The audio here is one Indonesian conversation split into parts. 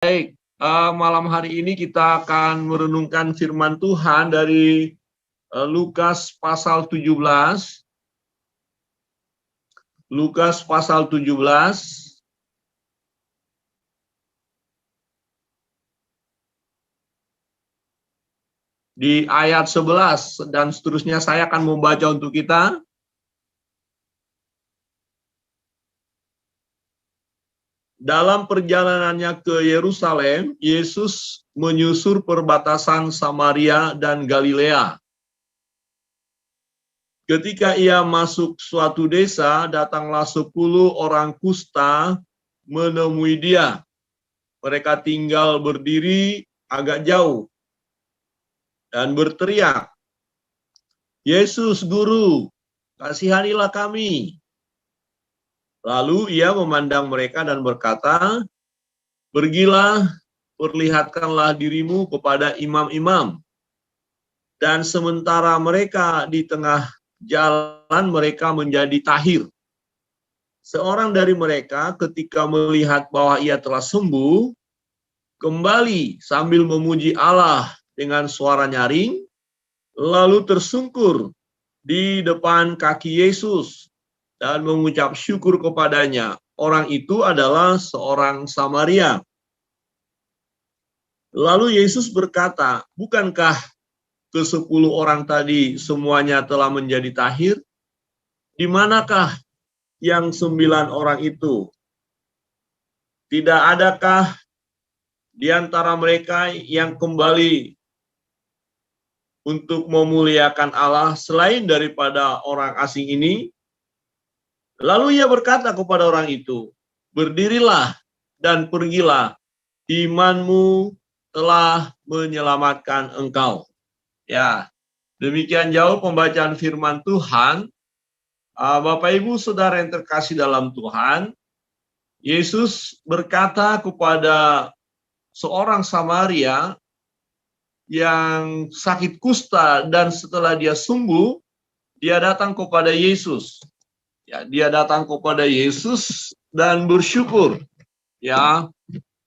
Baik, malam hari ini kita akan merenungkan firman Tuhan dari Lukas pasal 17. Lukas pasal 17. Di ayat 11 dan seterusnya saya akan membaca untuk kita. Dalam perjalanannya ke Yerusalem, Yesus menyusur perbatasan Samaria dan Galilea. Ketika ia masuk suatu desa, datanglah 10 orang kusta menemui dia. Mereka tinggal berdiri agak jauh dan berteriak, "Yesus, Guru, kasihanilah kami." Lalu ia memandang mereka dan berkata, "Pergilah, perlihatkanlah dirimu kepada imam-imam." Dan sementara mereka di tengah jalan, mereka menjadi tahir. Seorang dari mereka ketika melihat bahwa ia telah sembuh, kembali sambil memuji Allah dengan suara nyaring, lalu tersungkur di depan kaki Yesus dan mengucap syukur kepadanya. Orang itu adalah seorang Samaria. Lalu Yesus berkata, "Bukankah ke-10 orang tadi semuanya telah menjadi tahir? Di manakah yang 9 orang itu? Tidak adakah di antara mereka yang kembali untuk memuliakan Allah selain daripada orang asing ini?" Lalu ia berkata kepada orang itu, "Berdirilah dan pergilah, imanmu telah menyelamatkan engkau." Ya, demikian jauh pembacaan firman Tuhan. Bapak Ibu Saudara yang terkasih dalam Tuhan, Yesus berkata kepada seorang Samaria yang sakit kusta, dan setelah dia sembuh, dia datang kepada Yesus. Ya, dia datang kepada Yesus dan bersyukur. Ya,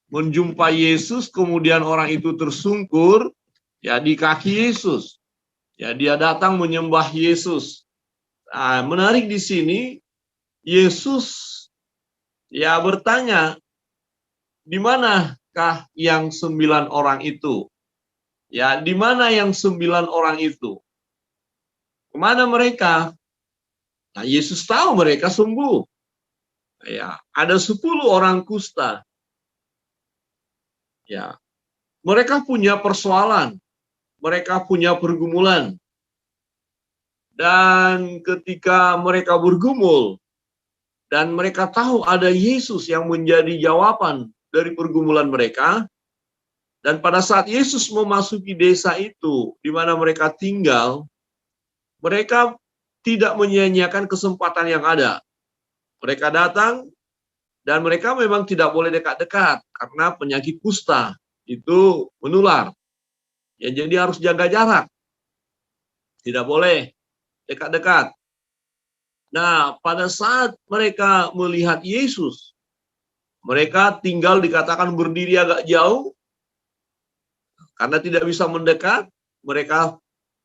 menjumpai Yesus, kemudian orang itu tersungkur ya di kaki Yesus. Ya, dia datang menyembah Yesus. Nah, menarik di sini, Yesus ya bertanya, "Di manakah yang 9 orang itu?" Ya, di mana yang 9 orang itu? Kemana mereka? Nah, Yesus tahu mereka sembuh. Ya, ada 10 orang kusta. Ya, mereka punya persoalan, mereka punya pergumulan. Dan ketika mereka bergumul dan mereka tahu ada Yesus yang menjadi jawaban dari pergumulan mereka, dan pada saat Yesus memasuki desa itu di mana mereka tinggal, mereka tidak menyia-nyiakan kesempatan yang ada. Mereka datang dan mereka memang tidak boleh dekat-dekat karena penyakit kusta itu menular. Ya, jadi harus jaga jarak. Tidak boleh dekat-dekat. Nah, pada saat mereka melihat Yesus, mereka tinggal dikatakan berdiri agak jauh karena tidak bisa mendekat. Mereka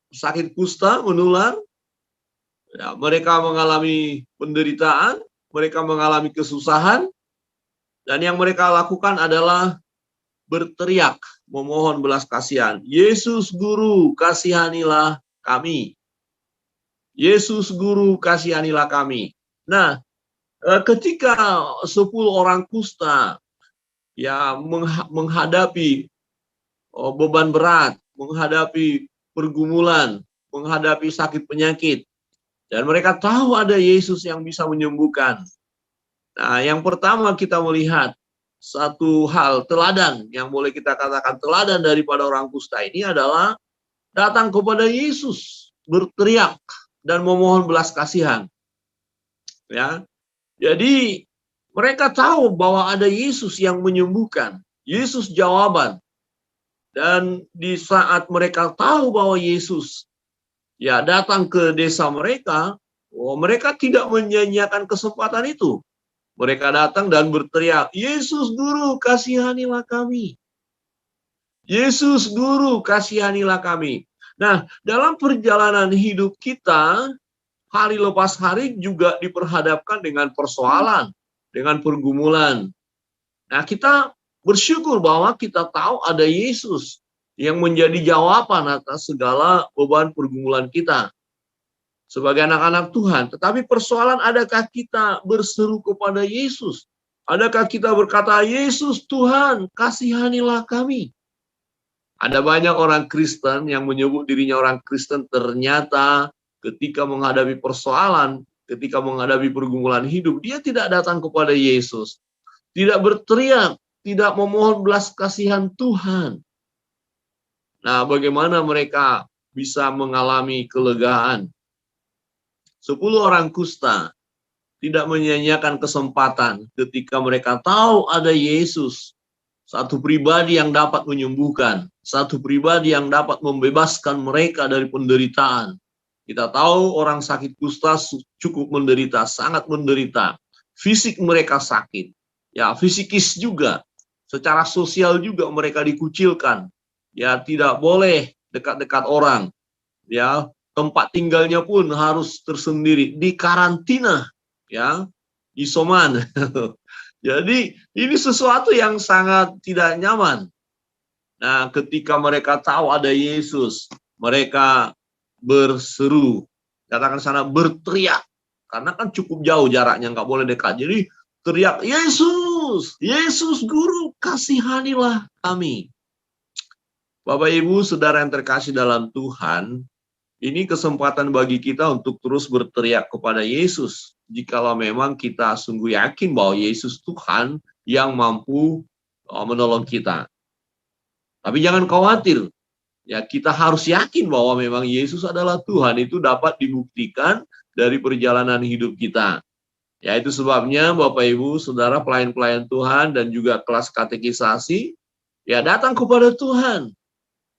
sakit kusta menular. Ya, mereka mengalami penderitaan, mereka mengalami kesusahan, dan yang mereka lakukan adalah berteriak, memohon belas kasihan. "Yesus, Guru, kasihanilah kami. Yesus, Guru, kasihanilah kami." Nah, ketika 10 orang kusta ya menghadapi beban berat, menghadapi pergumulan, menghadapi sakit penyakit, dan mereka tahu ada Yesus yang bisa menyembuhkan. Nah, yang pertama kita melihat satu hal teladan yang boleh kita katakan teladan daripada orang kusta ini adalah datang kepada Yesus, berteriak dan memohon belas kasihan. Ya, jadi mereka tahu bahwa ada Yesus yang menyembuhkan, Yesus jawaban. Dan di saat mereka tahu bahwa Yesus ya datang ke desa mereka, mereka tidak menyia-nyiakan kesempatan itu. Mereka datang dan berteriak, Yesus Guru, kasihanilah kami. Yesus Guru, kasihanilah kami. Nah, dalam perjalanan hidup kita, hari lepas hari juga diperhadapkan dengan persoalan, dengan pergumulan. Nah, kita bersyukur bahwa kita tahu ada Yesus yang menjadi jawaban atas segala beban pergumulan kita sebagai anak-anak Tuhan. Tetapi persoalan, adakah kita berseru kepada Yesus? Adakah kita berkata, Yesus Tuhan, kasihanilah kami? Ada banyak orang Kristen yang menyebut dirinya orang Kristen, ternyata ketika menghadapi persoalan, ketika menghadapi pergumulan hidup, dia tidak datang kepada Yesus. Tidak berteriak, tidak memohon belas kasihan Tuhan. Nah, bagaimana mereka bisa mengalami kelegaan? 10 orang kusta tidak menyia-nyiakan kesempatan ketika mereka tahu ada Yesus. Satu pribadi yang dapat menyembuhkan, satu pribadi yang dapat membebaskan mereka dari penderitaan. Kita tahu orang sakit kusta cukup menderita, sangat menderita. Fisik mereka sakit, ya fisikis juga. Secara sosial juga mereka dikucilkan. Ya tidak boleh dekat-dekat orang. Ya tempat tinggalnya pun harus tersendiri, di karantina, ya isoman. Jadi ini sesuatu yang sangat tidak nyaman. Nah, ketika mereka tahu ada Yesus, mereka berseru, katakan sana berteriak, karena kan cukup jauh jaraknya, nggak boleh dekat. Jadi teriak, Yesus, Yesus Guru, kasihanilah kami. Bapak Ibu, saudara yang terkasih dalam Tuhan, ini kesempatan bagi kita untuk terus berteriak kepada Yesus. Jikalau memang kita sungguh yakin bahwa Yesus Tuhan yang mampu menolong kita. Tapi jangan khawatir. Ya, kita harus yakin bahwa memang Yesus adalah Tuhan. Itu dapat dibuktikan dari perjalanan hidup kita. Ya, itu sebabnya Bapak Ibu, Saudara pelayan-pelayan Tuhan dan juga kelas katekisasi, ya datang kepada Tuhan.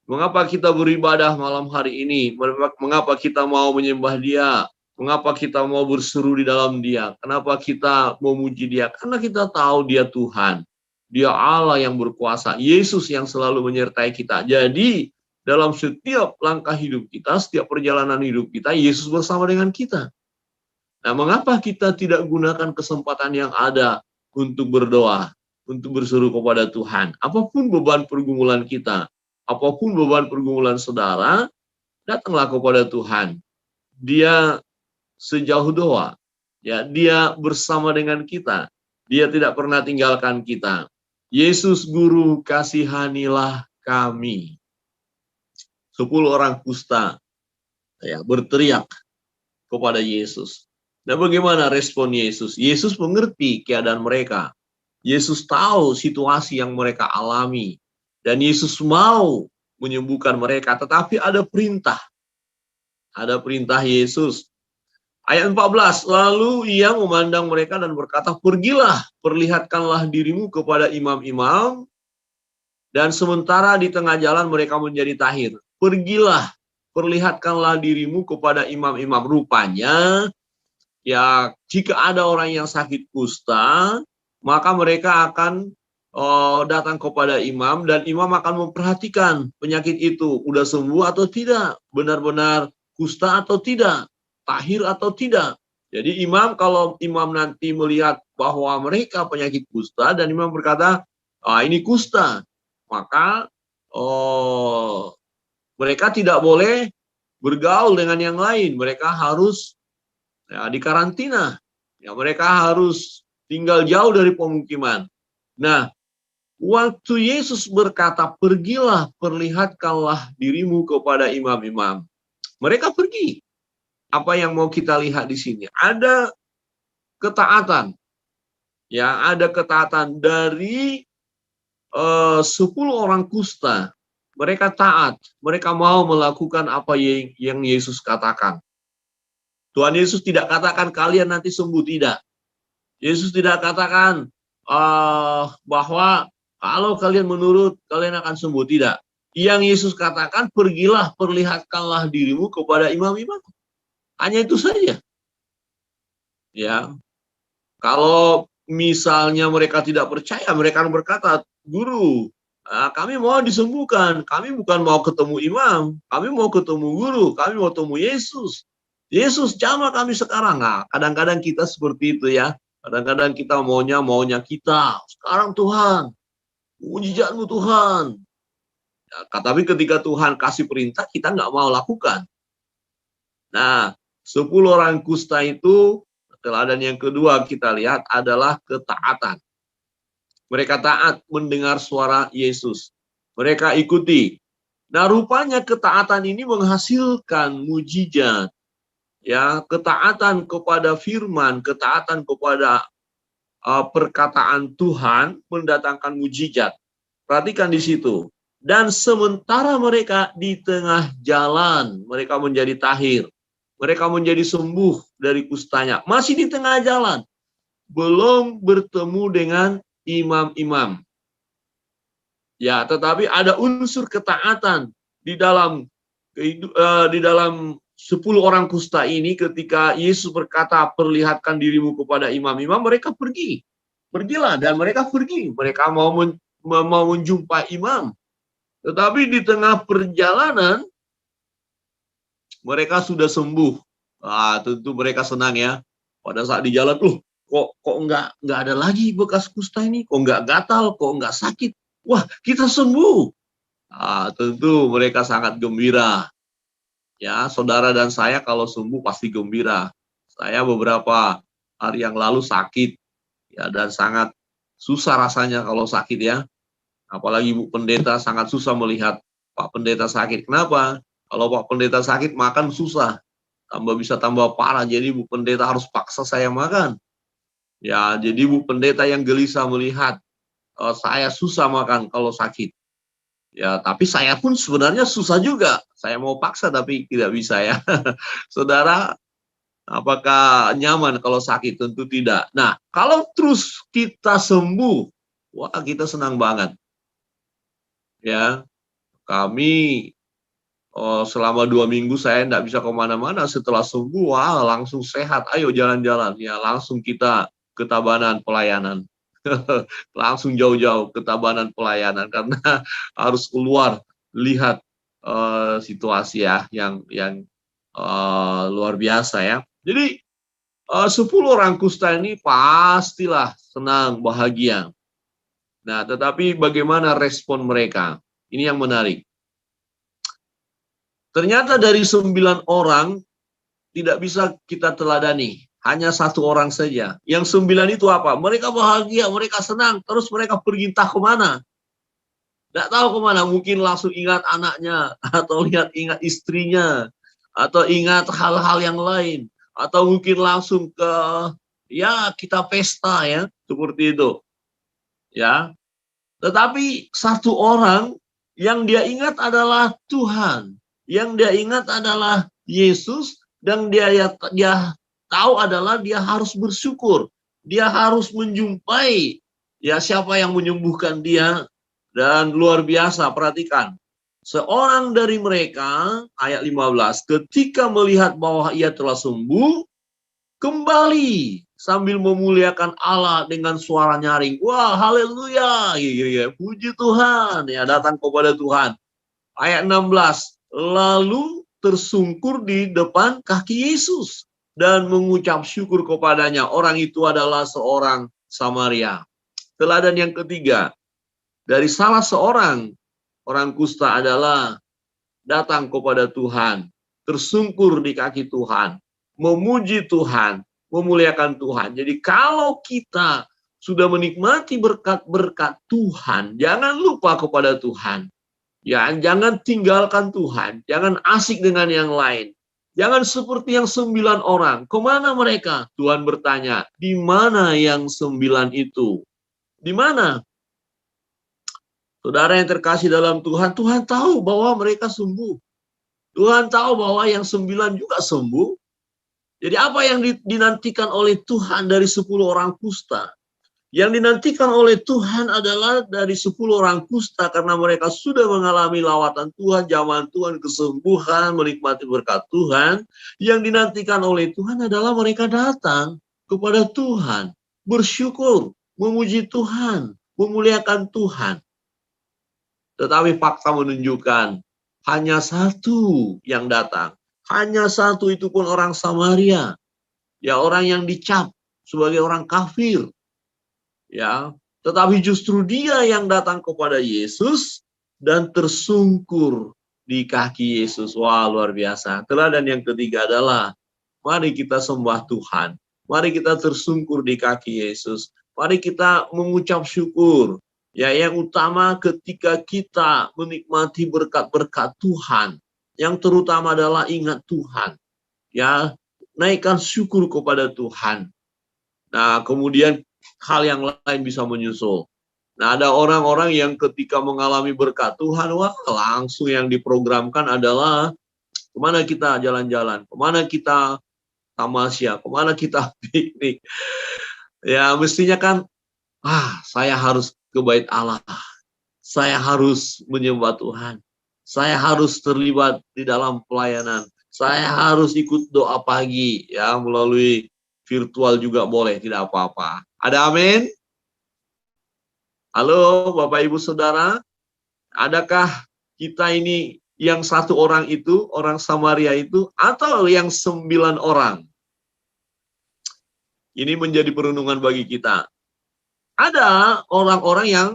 Mengapa kita beribadah malam hari ini? Mengapa kita mau menyembah Dia? Mengapa kita mau berseru di dalam Dia? Kenapa kita memuji Dia? Karena kita tahu Dia Tuhan. Dia Allah yang berkuasa. Yesus yang selalu menyertai kita. Jadi, dalam setiap langkah hidup kita, setiap perjalanan hidup kita, Yesus bersama dengan kita. Nah, mengapa kita tidak gunakan kesempatan yang ada untuk berdoa, untuk berseru kepada Tuhan? Apapun beban pergumulan kita, apapun beban pergumulan saudara, datanglah kepada Tuhan. Dia sejauh doa, ya, Dia bersama dengan kita. Dia tidak pernah tinggalkan kita. Yesus Guru, kasihanilah kami. 10 orang kusta, ya, berteriak kepada Yesus. Nah, bagaimana respon Yesus? Yesus mengerti keadaan mereka. Yesus tahu situasi yang mereka alami. Dan Yesus mau menyembuhkan mereka. Tetapi ada perintah. Ada perintah Yesus. Ayat 14, lalu ia memandang mereka dan berkata, pergilah, perlihatkanlah dirimu kepada imam-imam, dan sementara di tengah jalan mereka menjadi tahir. Pergilah, perlihatkanlah dirimu kepada imam-imam. Rupanya, ya jika ada orang yang sakit kusta, maka mereka akan datang kepada imam, dan imam akan memperhatikan penyakit itu, udah sembuh atau tidak, benar-benar kusta atau tidak, tahir atau tidak. Jadi imam, kalau imam nanti melihat bahwa mereka penyakit kusta dan imam berkata, ini kusta, maka mereka tidak boleh bergaul dengan yang lain. Mereka harus dikarantina. Ya, mereka harus tinggal jauh dari pemukiman. Nah, waktu Yesus berkata, pergilah, perlihatkanlah dirimu kepada imam-imam, mereka pergi. Apa yang mau kita lihat di sini? Ada ketaatan. Ya, ada ketaatan dari 10 orang kusta. Mereka taat. Mereka mau melakukan apa yang Yesus katakan. Tuhan Yesus tidak katakan kalian nanti sembuh, tidak. Yesus tidak katakan bahwa kalau kalian menurut, kalian akan sembuh, tidak. Yang Yesus katakan, pergilah, perlihatkanlah dirimu kepada imam-imam. Hanya itu saja. Ya. Kalau misalnya mereka tidak percaya, mereka berkata, "Guru, kami mau disembuhkan, kami bukan mau ketemu imam, kami mau ketemu guru, kami mau ketemu Yesus. Yesus jamah kami sekarang." Nah, kadang-kadang kita seperti itu ya. Kadang-kadang kita maunya kita. Sekarang Tuhan, mujizatmu Tuhan. Ya, tapi ketika Tuhan kasih perintah, kita nggak mau lakukan. Nah, 10 orang kusta itu, teladan yang kedua kita lihat adalah ketaatan. Mereka taat mendengar suara Yesus. Mereka ikuti. Nah, rupanya ketaatan ini menghasilkan mujizat. Ya, ketaatan kepada firman, ketaatan kepada perkataan Tuhan mendatangkan mujizat. Perhatikan di situ. Dan sementara mereka di tengah jalan, mereka menjadi tahir. Mereka menjadi sembuh dari kustanya. Masih di tengah jalan. Belum bertemu dengan imam-imam. Ya, tetapi ada unsur ketaatan di dalam 10 orang kusta ini. Ketika Yesus berkata, "Perlihatkan dirimu kepada imam-imam," mereka pergi. Pergilah, dan mereka pergi. Mereka mau menjumpai imam. Tetapi di tengah perjalanan mereka sudah sembuh. Tentu mereka senang ya. Pada saat di jalan, kok nggak ada lagi bekas kusta ini, kok nggak gatal, kok nggak sakit. Wah, kita sembuh. Tentu mereka sangat gembira. Ya, saudara dan saya kalau sembuh pasti gembira. Saya beberapa hari yang lalu sakit, ya, dan sangat susah rasanya kalau sakit ya. Apalagi Bu Pendeta sangat susah melihat Pak Pendeta sakit. Kenapa? Kalau Pak Pendeta sakit makan susah, bisa tambah parah. Jadi Bu Pendeta harus paksa saya makan. Ya, jadi Bu Pendeta yang gelisah melihat saya susah makan kalau sakit. Ya, tapi saya pun sebenarnya susah juga. Saya mau paksa tapi tidak bisa ya. Saudara, apakah nyaman kalau sakit? Tentu tidak. Nah, kalau terus kita sembuh, wah, kita senang banget. Ya, kami selama 2 minggu saya tidak bisa kemana-mana. Setelah sembuh, wah, langsung sehat. Ayo jalan-jalan. Ya, langsung kita ke Tabanan pelayanan. Langsung jauh-jauh ke Tabanan pelayanan karena harus keluar lihat situasi ya yang luar biasa ya. Jadi 10 orang kusta ini pastilah senang, bahagia. Nah, tetapi bagaimana respon mereka? Ini yang menarik. Ternyata dari 9 orang tidak bisa kita teladani. Hanya 1 orang saja. Yang 9 itu apa? Mereka bahagia, mereka senang. Terus mereka pergi entah kemana. Tidak tahu kemana. Mungkin langsung ingat anaknya. Atau ingat istrinya. Atau ingat hal-hal yang lain. Atau mungkin langsung ke, ya, kita pesta ya. Seperti itu. Ya. Tetapi 1 orang yang dia ingat adalah Tuhan. Yang dia ingat adalah Yesus. Dan dia tahu adalah dia harus bersyukur. Dia harus menjumpai ya siapa yang menyembuhkan dia. Dan luar biasa, perhatikan. Seorang dari mereka, ayat 15, ketika melihat bahwa ia telah sembuh, kembali sambil memuliakan Allah dengan suara nyaring. Wah, haleluya. Puji Tuhan. Ya, datang kepada Tuhan. Ayat 16, lalu tersungkur di depan kaki Yesus dan mengucap syukur kepadanya. Orang itu adalah seorang Samaria. Teladan yang ketiga, dari salah seorang orang kusta adalah datang kepada Tuhan, tersungkur di kaki Tuhan, memuji Tuhan, memuliakan Tuhan. Jadi kalau kita sudah menikmati berkat-berkat Tuhan, jangan lupa kepada Tuhan. Ya, jangan tinggalkan Tuhan, jangan asik dengan yang lain. Jangan seperti yang 9 orang. Kemana mereka? Tuhan bertanya, di mana yang 9 itu? Di mana? Saudara yang terkasih dalam Tuhan, Tuhan tahu bahwa mereka sembuh. Tuhan tahu bahwa yang 9 juga sembuh. Jadi apa yang dinantikan oleh Tuhan dari 10 orang kusta? Yang dinantikan oleh Tuhan adalah dari 10 orang kusta karena mereka sudah mengalami lawatan Tuhan, jamaan Tuhan, kesembuhan, menikmati berkat Tuhan. Yang dinantikan oleh Tuhan adalah mereka datang kepada Tuhan. bersyukur, memuji Tuhan, memuliakan Tuhan. Tetapi fakta menunjukkan hanya satu yang datang. Hanya satu, itu pun orang Samaria. Ya, orang yang dicap sebagai orang kafir. Ya, tetapi justru dia yang datang kepada Yesus dan tersungkur di kaki Yesus. Wah, luar biasa. Teladan yang ketiga adalah mari kita sembah Tuhan. Mari kita tersungkur di kaki Yesus. Mari kita mengucap syukur. Ya, yang utama ketika kita menikmati berkat-berkat Tuhan, yang terutama adalah ingat Tuhan. Ya, naikkan syukur kepada Tuhan. Nah, kemudian hal yang lain bisa menyusul. Nah, ada orang-orang yang ketika mengalami berkat Tuhan, wah, langsung yang diprogramkan adalah kemana kita jalan-jalan, kemana kita tamasya, kemana kita piknik. Ya, mestinya kan, saya harus ke bait Allah. Saya harus menyembah Tuhan. Saya harus terlibat di dalam pelayanan. Saya harus ikut doa pagi, ya, melalui virtual juga boleh, tidak apa-apa. Ada amin? Halo Bapak Ibu Saudara, adakah kita ini yang satu orang itu, orang Samaria itu, atau yang 9 orang? Ini menjadi perenungan bagi kita. Ada orang-orang yang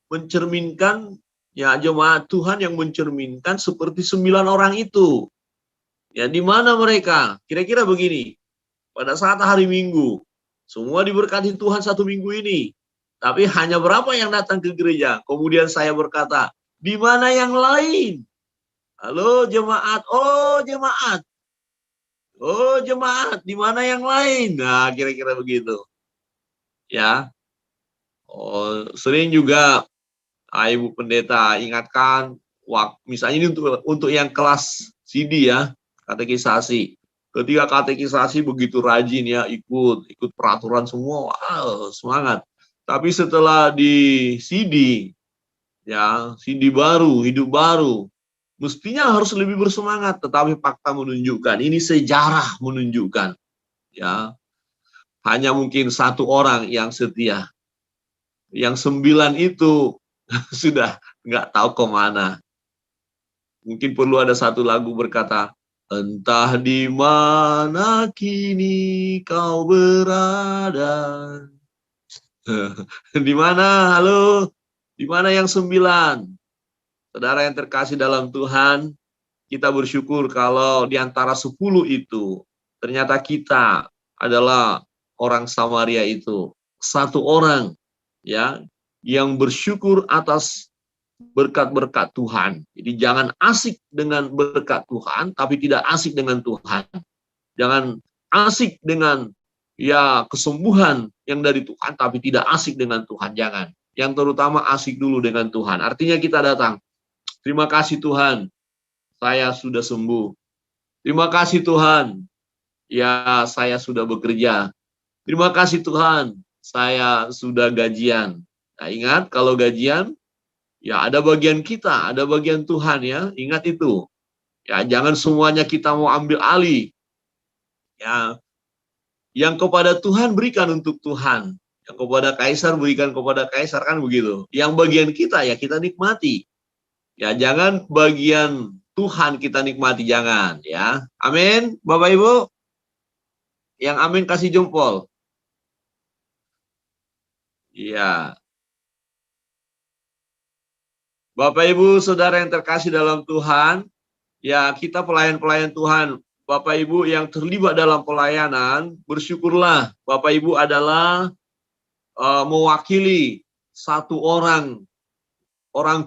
mencerminkan, ya, jemaat Tuhan yang mencerminkan seperti 9 orang itu. Ya, di mana mereka? Kira-kira begini, pada saat hari Minggu, semua diberkati Tuhan satu minggu ini. Tapi hanya berapa yang datang ke gereja? Kemudian saya berkata, di mana yang lain? Halo jemaat, oh jemaat. Oh jemaat, di mana yang lain? Nah, kira-kira begitu. Ya. Oh, sering juga Ibu Pendeta ingatkan, misalnya ini untuk yang kelas CD ya, katekisasi. Ketika katekisasi begitu rajin ya, ikut peraturan semua, wow, semangat. Tapi setelah di CD, ya, CD baru, hidup baru, mestinya harus lebih bersemangat. Tetapi fakta menunjukkan, ini sejarah menunjukkan, ya, hanya mungkin satu orang yang setia. Yang 9 itu sudah nggak tahu kemana. Mungkin perlu ada satu lagu berkata, entah di mana kini kau berada. Di mana? Halo? Di mana yang 9? Saudara yang terkasih dalam Tuhan, kita bersyukur kalau di antara 10 itu, ternyata kita adalah orang Samaria itu. Satu orang, ya, yang bersyukur atas berkat-berkat Tuhan. Jadi jangan asik dengan berkat Tuhan, tapi tidak asik dengan Tuhan. Jangan asik dengan, ya, kesembuhan yang dari Tuhan, tapi tidak asik dengan Tuhan. Jangan. Yang terutama asik dulu dengan Tuhan. Artinya kita datang. Terima kasih Tuhan, saya sudah sembuh. Terima kasih Tuhan, ya, saya sudah bekerja. Terima kasih Tuhan, saya sudah gajian. Nah, ingat kalau gajian, ya, ada bagian kita, ada bagian Tuhan, ya. Ingat itu. Ya, jangan semuanya kita mau ambil alih. Ya, yang kepada Tuhan berikan untuk Tuhan. Yang kepada kaisar berikan kepada kaisar, kan begitu. Yang bagian kita, ya, kita nikmati. Ya, jangan bagian Tuhan kita nikmati, jangan, ya. Amin, Bapak Ibu. Yang amin kasih jempol. Iya. Bapak Ibu Saudara yang terkasih dalam Tuhan, ya, kita pelayan-pelayan Tuhan. Bapak Ibu yang terlibat dalam pelayanan, bersyukurlah Bapak Ibu adalah mewakili satu orang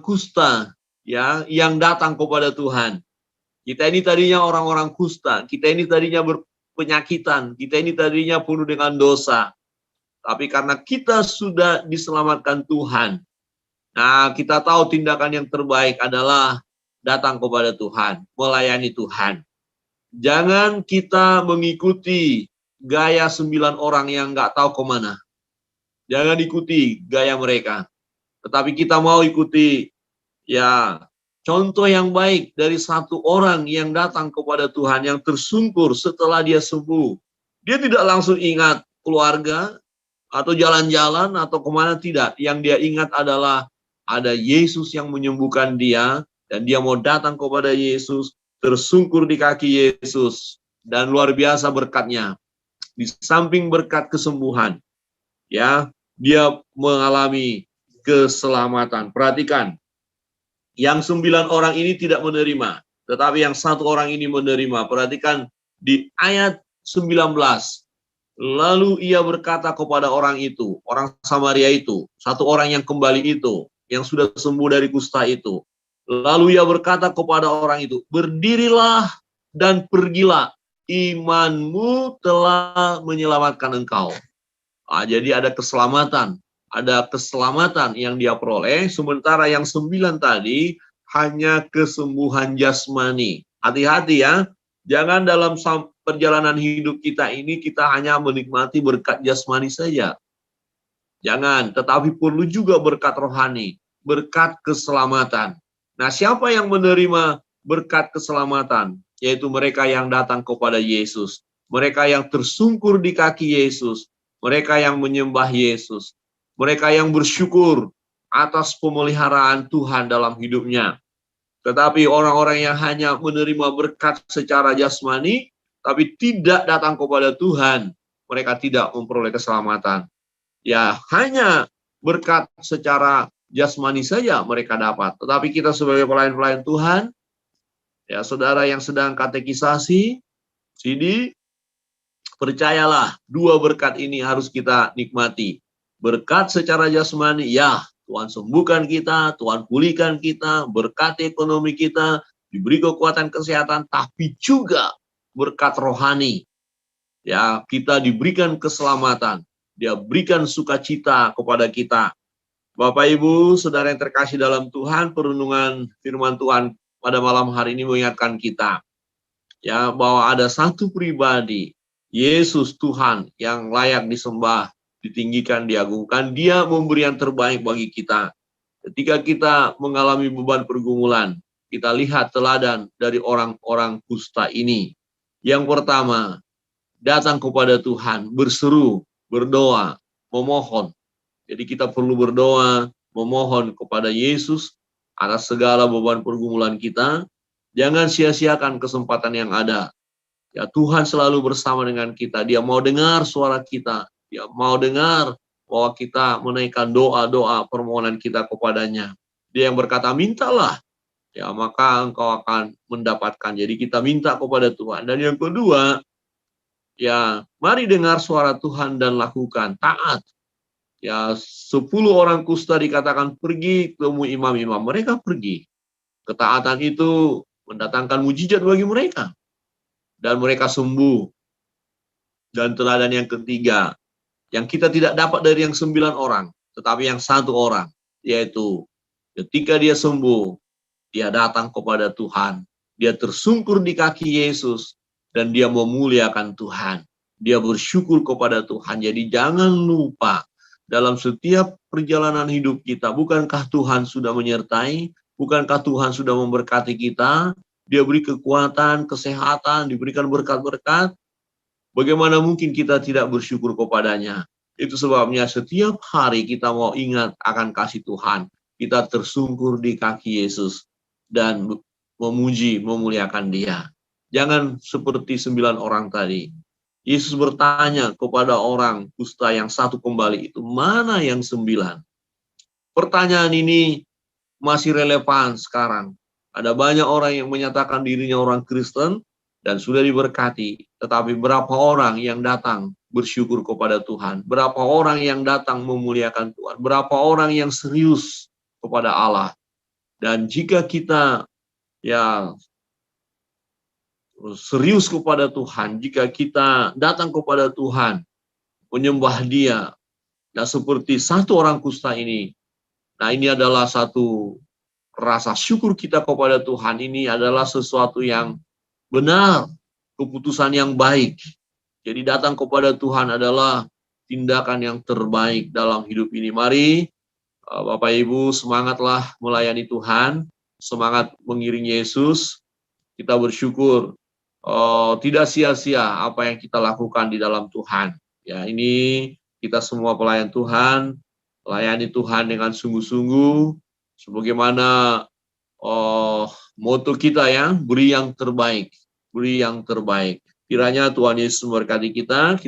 kusta, ya, yang datang kepada Tuhan. Kita ini tadinya orang-orang kusta, kita ini tadinya berpenyakitan, kita ini tadinya penuh dengan dosa. Tapi karena kita sudah diselamatkan Tuhan, nah, kita tahu tindakan yang terbaik adalah datang kepada Tuhan, melayani Tuhan. Jangan kita mengikuti gaya 9 orang yang nggak tahu kemana. Jangan ikuti gaya mereka. Tetapi kita mau ikuti, ya, contoh yang baik dari satu orang yang datang kepada Tuhan, yang tersungkur setelah dia sembuh. Dia tidak langsung ingat keluarga, atau jalan-jalan atau kemana, tidak. Yang dia ingat adalah ada Yesus yang menyembuhkan dia, dan dia mau datang kepada Yesus, tersungkur di kaki Yesus, dan luar biasa berkatnya. Di samping berkat kesembuhan, ya, dia mengalami keselamatan. Perhatikan, yang 9 orang ini tidak menerima, tetapi yang 1 orang ini menerima. Perhatikan di ayat 19. Lalu ia berkata kepada orang itu, orang Samaria itu, 1 orang yang kembali itu, yang sudah sembuh dari kusta itu. Lalu ia berkata kepada orang itu, berdirilah dan pergilah, imanmu telah menyelamatkan engkau. Jadi ada keselamatan yang dia peroleh, sementara yang 9 tadi hanya kesembuhan jasmani. Hati-hati ya, jangan dalam perjalanan hidup kita ini kita hanya menikmati berkat jasmani saja. Jangan, tetapi perlu juga berkat rohani, berkat keselamatan. Nah, siapa yang menerima berkat keselamatan? Yaitu mereka yang datang kepada Yesus, mereka yang tersungkur di kaki Yesus, mereka yang menyembah Yesus, mereka yang bersyukur atas pemeliharaan Tuhan dalam hidupnya. Tetapi orang-orang yang hanya menerima berkat secara jasmani, tapi tidak datang kepada Tuhan, mereka tidak memperoleh keselamatan. Ya, hanya berkat secara jasmani saja mereka dapat. Tetapi kita sebagai pelayan-pelayan Tuhan, ya saudara yang sedang katekisasi, sini, percayalah, 2 berkat ini harus kita nikmati. Berkat secara jasmani, ya, Tuhan sembuhkan kita, Tuhan pulihkan kita, berkati ekonomi kita, diberi kekuatan kesehatan, tapi juga berkat rohani. Ya, kita diberikan keselamatan, dia berikan sukacita kepada kita. Bapak Ibu, saudara yang terkasih dalam Tuhan, perenungan firman Tuhan pada malam hari ini mengingatkan kita, ya, bahwa ada satu pribadi, Yesus Tuhan, yang layak disembah, ditinggikan, diagungkan. Dia memberi yang terbaik bagi kita. Ketika kita mengalami beban pergumulan, kita lihat teladan dari orang-orang kusta ini. Yang pertama, datang kepada Tuhan, berseru, berdoa, memohon. Jadi kita perlu berdoa, memohon kepada Yesus atas segala beban pergumulan kita. Jangan sia-siakan kesempatan yang ada. Ya, Tuhan selalu bersama dengan kita. Dia mau dengar suara kita. Dia mau dengar bahwa kita menaikkan doa-doa permohonan kita kepadanya. Dia yang berkata, mintalah, ya, maka engkau akan mendapatkan. Jadi kita minta kepada Tuhan. Dan yang kedua, ya, mari dengar suara Tuhan dan lakukan, taat. Ya, 10 orang kusta dikatakan pergi ketemu imam-imam. Mereka pergi. Ketaatan itu mendatangkan mujizat bagi mereka. Dan mereka sembuh. Dan teladan yang ketiga, yang kita tidak dapat dari yang 9 orang, tetapi yang 1 orang, yaitu ketika dia sembuh, dia datang kepada Tuhan. Dia tersungkur di kaki Yesus, dan dia memuliakan Tuhan. Dia bersyukur kepada Tuhan. Jadi jangan lupa, dalam setiap perjalanan hidup kita, bukankah Tuhan sudah menyertai? Bukankah Tuhan sudah memberkati kita? Dia beri kekuatan, kesehatan, diberikan berkat-berkat. Bagaimana mungkin kita tidak bersyukur kepadanya? Itu sebabnya setiap hari kita mau ingat akan kasih Tuhan. Kita tersungkur di kaki Yesus dan memuji, memuliakan Dia. Jangan seperti 9 orang tadi. Yesus bertanya kepada orang kusta yang 1 kembali itu, mana yang 9? Pertanyaan ini masih relevan sekarang. Ada banyak orang yang menyatakan dirinya orang Kristen dan sudah diberkati. Tetapi berapa orang yang datang bersyukur kepada Tuhan? Berapa orang yang datang memuliakan Tuhan? Berapa orang yang serius kepada Allah? Dan jika kita ya serius kepada Tuhan, jika kita datang kepada Tuhan, menyembah Dia, nah seperti 1 orang kusta ini, nah ini adalah satu rasa syukur kita kepada Tuhan. Ini adalah sesuatu yang benar, keputusan yang baik. Jadi datang kepada Tuhan adalah tindakan yang terbaik dalam hidup ini. Mari Bapak Ibu, semangatlah melayani Tuhan, semangat mengiring Yesus. Kita bersyukur tidak sia-sia apa yang kita lakukan di dalam Tuhan. Ya, ini kita semua pelayan Tuhan, layani Tuhan dengan sungguh-sungguh, sebagaimana moto kita ya, beri yang terbaik, beri yang terbaik. Kiranya Tuhan Yesus memberkati kita.